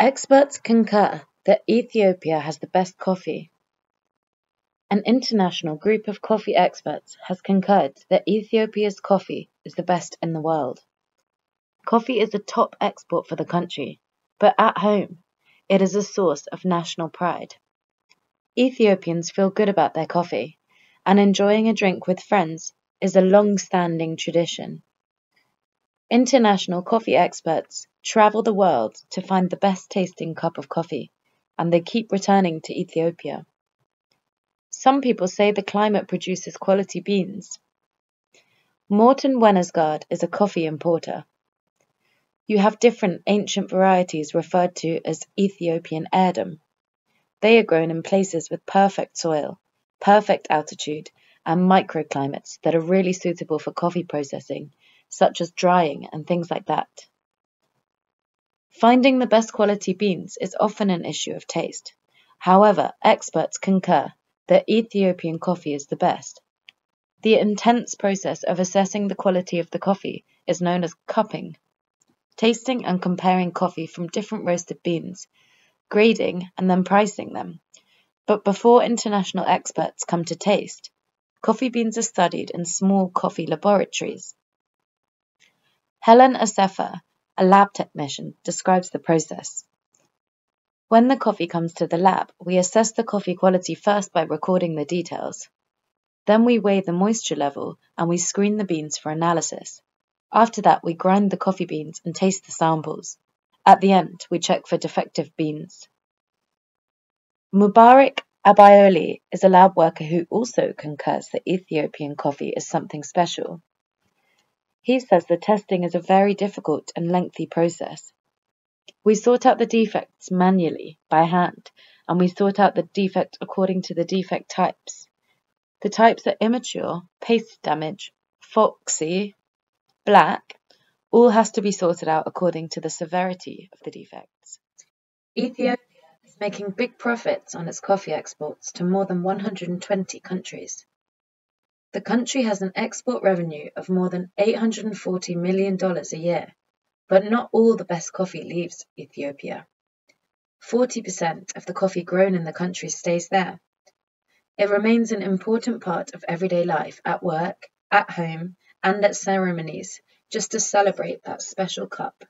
Experts concur that Ethiopia has the best coffee. An international group of coffee experts has concurred that Ethiopia's coffee is the best in the world. Coffee is a top export for the country, but at home, it is a source of national pride. Ethiopians feel good about their coffee, and enjoying a drink with friends is a long-standing tradition. International coffee experts travel the world to find the best tasting cup of coffee, and they keep returning to Ethiopia. Some people say the climate produces quality beans. Morton Wennesgaard is a coffee importer. You have different ancient varieties referred to as Ethiopian heirdom. They are grown in places with perfect soil, perfect altitude, and microclimates that are really suitable for coffee processing, such as drying and things like that. Finding the best quality beans is often an issue of taste. However, experts concur that Ethiopian coffee is the best. The intense process of assessing the quality of the coffee is known as cupping. Tasting and comparing coffee from different roasted beans, grading and then pricing them. But before international experts come to taste, coffee beans are studied in small coffee laboratories. Helen Asefa, a lab technician, describes the process. When the coffee comes to the lab, we assess the coffee quality first by recording the details. Then we weigh the moisture level and we screen the beans for analysis. After that, we grind the coffee beans and taste the samples. At the end, we check for defective beans. Mubarak Abayoli is a lab worker who also concurs that Ethiopian coffee is something special. He says the testing is a very difficult and lengthy process. We sort out the defects manually, by hand, and we sort out the defect according to the defect types. The types are immature, paste damage, foxy, black, all has to be sorted out according to the severity of the defects. Ethiopia is making big profits on its coffee exports to more than 120 countries. The country has an export revenue of more than $840 million a year, but not all the best coffee leaves Ethiopia. 40% of the coffee grown in the country stays there. It remains an important part of everyday life at work, at home, and at ceremonies, just to celebrate that special cup.